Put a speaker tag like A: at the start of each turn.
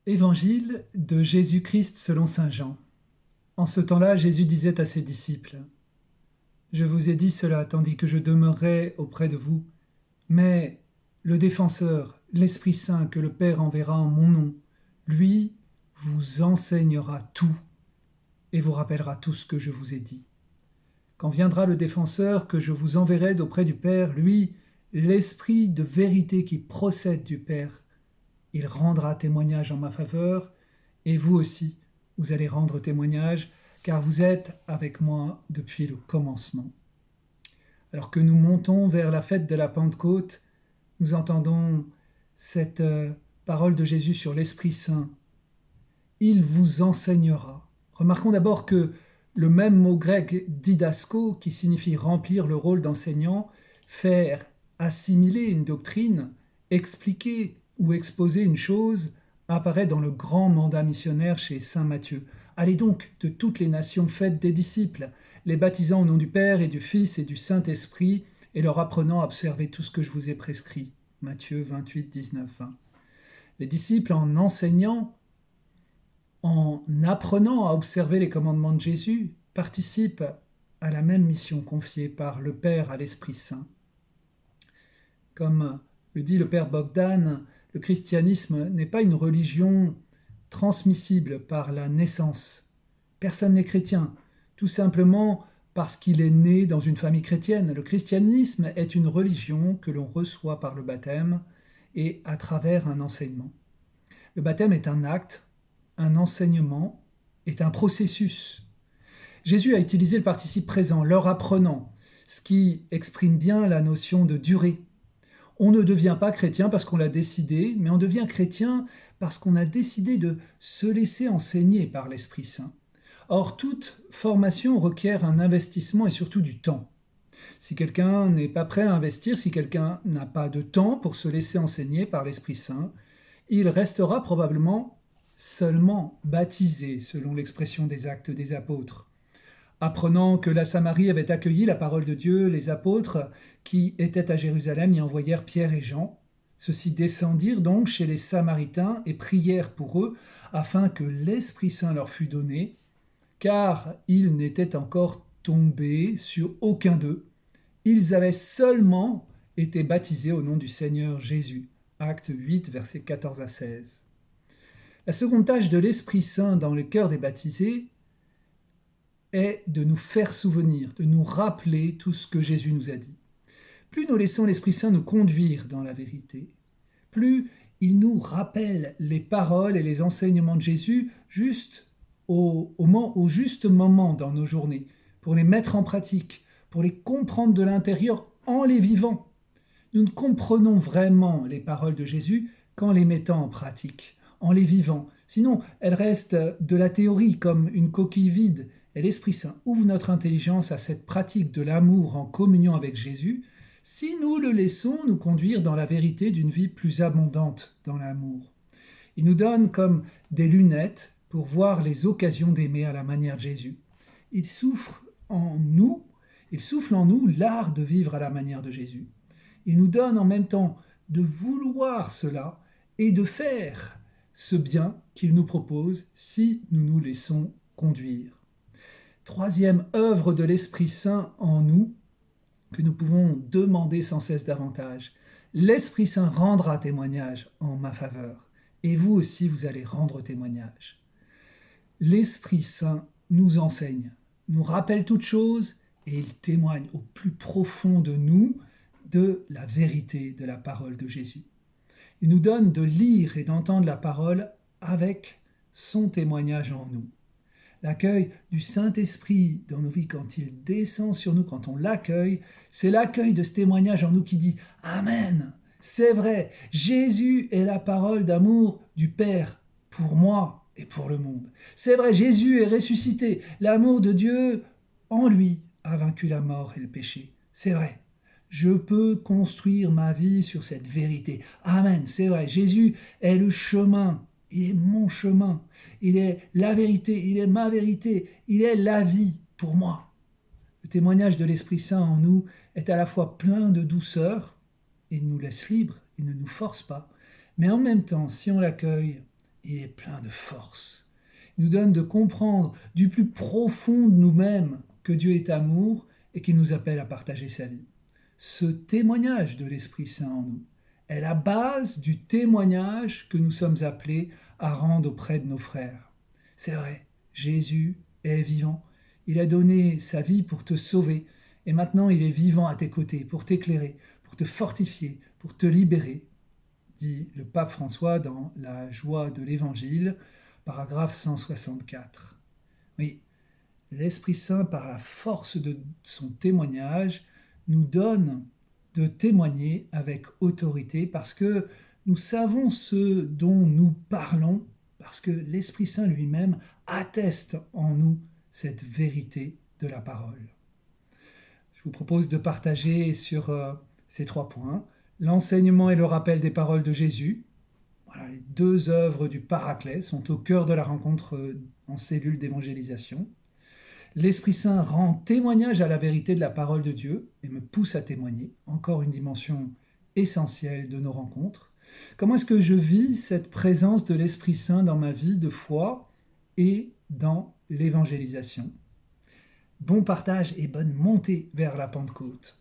A: Évangile de Jésus-Christ selon saint Jean. En ce temps-là, Jésus disait à ses disciples, Je vous ai dit cela tandis que je demeurerai auprès de vous, mais le Défenseur, l'Esprit Saint que le Père enverra en mon nom, lui vous enseignera tout et vous rappellera tout ce que je vous ai dit. Quand viendra le Défenseur que je vous enverrai d'auprès du Père, lui, l'Esprit de vérité qui procède du Père, il rendra témoignage en ma faveur, et vous aussi, vous allez rendre témoignage, car vous êtes avec moi depuis le commencement. Alors que nous montons vers la fête de la Pentecôte, nous entendons cette parole de Jésus sur l'Esprit Saint. Il vous enseignera. Remarquons d'abord que le même mot grec didasko, qui signifie remplir le rôle d'enseignant, faire assimiler une doctrine, expliquer ou exposer une chose, apparaît dans le grand mandat missionnaire chez saint Matthieu. Allez donc de toutes les nations, faites des disciples, les baptisant au nom du Père et du Fils et du Saint-Esprit, et leur apprenant à observer tout ce que je vous ai prescrit. Matthieu 28, 19, 20. Les disciples, en enseignant, en apprenant à observer les commandements de Jésus, participent à la même mission confiée par le Père à l'Esprit Saint. Comme le dit le Père Bogdan, le christianisme n'est pas une religion transmissible par la naissance. Personne n'est chrétien, tout simplement parce qu'il est né dans une famille chrétienne. Le christianisme est une religion que l'on reçoit par le baptême et à travers un enseignement. Le baptême est un acte, un enseignement est un processus. Jésus a utilisé le participe présent, leur apprenant, ce qui exprime bien la notion de durée. On ne devient pas chrétien parce qu'on l'a décidé, mais on devient chrétien parce qu'on a décidé de se laisser enseigner par l'Esprit Saint. Or, toute formation requiert un investissement et surtout du temps. Si quelqu'un n'est pas prêt à investir, si quelqu'un n'a pas de temps pour se laisser enseigner par l'Esprit Saint, il restera probablement seulement baptisé, selon l'expression des Actes des Apôtres. Apprenant que la Samarie avait accueilli la parole de Dieu, les apôtres qui étaient à Jérusalem y envoyèrent Pierre et Jean. Ceux-ci descendirent donc chez les Samaritains et prièrent pour eux, afin que l'Esprit Saint leur fût donné, car ils n'étaient encore tombés sur aucun d'eux. Ils avaient seulement été baptisés au nom du Seigneur Jésus. Acte 8, versets 14 à 16. La seconde tâche de l'Esprit Saint dans le cœur des baptisés est de nous faire souvenir, de nous rappeler tout ce que Jésus nous a dit. Plus nous laissons l'Esprit Saint nous conduire dans la vérité, plus il nous rappelle les paroles et les enseignements de Jésus juste au juste moment dans nos journées, pour les mettre en pratique, pour les comprendre de l'intérieur en les vivant. Nous ne comprenons vraiment les paroles de Jésus qu'en les mettant en pratique, en les vivant. Sinon, elles restent de la théorie comme une coquille vide. Et l'Esprit Saint ouvre notre intelligence à cette pratique de l'amour en communion avec Jésus, si nous le laissons nous conduire dans la vérité d'une vie plus abondante dans l'amour. Il nous donne comme des lunettes pour voir les occasions d'aimer à la manière de Jésus. Il souffle en nous l'art de vivre à la manière de Jésus. Il nous donne en même temps de vouloir cela et de faire ce bien qu'il nous propose si nous nous laissons conduire. Troisième œuvre de l'Esprit Saint en nous, que nous pouvons demander sans cesse davantage. L'Esprit Saint rendra témoignage en ma faveur, et vous aussi vous allez rendre témoignage. L'Esprit Saint nous enseigne, nous rappelle toutes choses, et il témoigne au plus profond de nous de la vérité de la parole de Jésus. Il nous donne de lire et d'entendre la parole avec son témoignage en nous. L'accueil du Saint-Esprit dans nos vies, quand il descend sur nous, quand on l'accueille, c'est l'accueil de ce témoignage en nous qui dit « Amen ». C'est vrai, Jésus est la parole d'amour du Père pour moi et pour le monde. C'est vrai, Jésus est ressuscité. L'amour de Dieu en lui a vaincu la mort et le péché. C'est vrai, je peux construire ma vie sur cette vérité. Amen, c'est vrai, Jésus est le chemin. Il est mon chemin, il est la vérité, il est ma vérité, il est la vie pour moi. Le témoignage de l'Esprit Saint en nous est à la fois plein de douceur, il nous laisse libres, il ne nous force pas, mais en même temps, si on l'accueille, il est plein de force. Il nous donne de comprendre du plus profond de nous-mêmes que Dieu est amour et qu'il nous appelle à partager sa vie. Ce témoignage de l'Esprit Saint en nous est la base du témoignage que nous sommes appelés à rendre auprès de nos frères. C'est vrai, Jésus est vivant. Il a donné sa vie pour te sauver et maintenant il est vivant à tes côtés pour t'éclairer, pour te fortifier, pour te libérer, dit le pape François dans La joie de l'Évangile, paragraphe 164. Oui, l'Esprit Saint, par la force de son témoignage, nous donne de témoigner avec autorité parce que nous savons ce dont nous parlons, parce que l'Esprit Saint lui-même atteste en nous cette vérité de la parole. Je vous propose de partager sur ces 3 points. L'enseignement et le rappel des paroles de Jésus. Voilà, les 2 œuvres du Paraclet sont au cœur de la rencontre en cellule d'évangélisation. L'Esprit Saint rend témoignage à la vérité de la parole de Dieu et me pousse à témoigner. Encore une dimension essentielle de nos rencontres. Comment est-ce que je vis cette présence de l'Esprit Saint dans ma vie de foi et dans l'évangélisation? Bon partage et bonne montée vers la Pentecôte.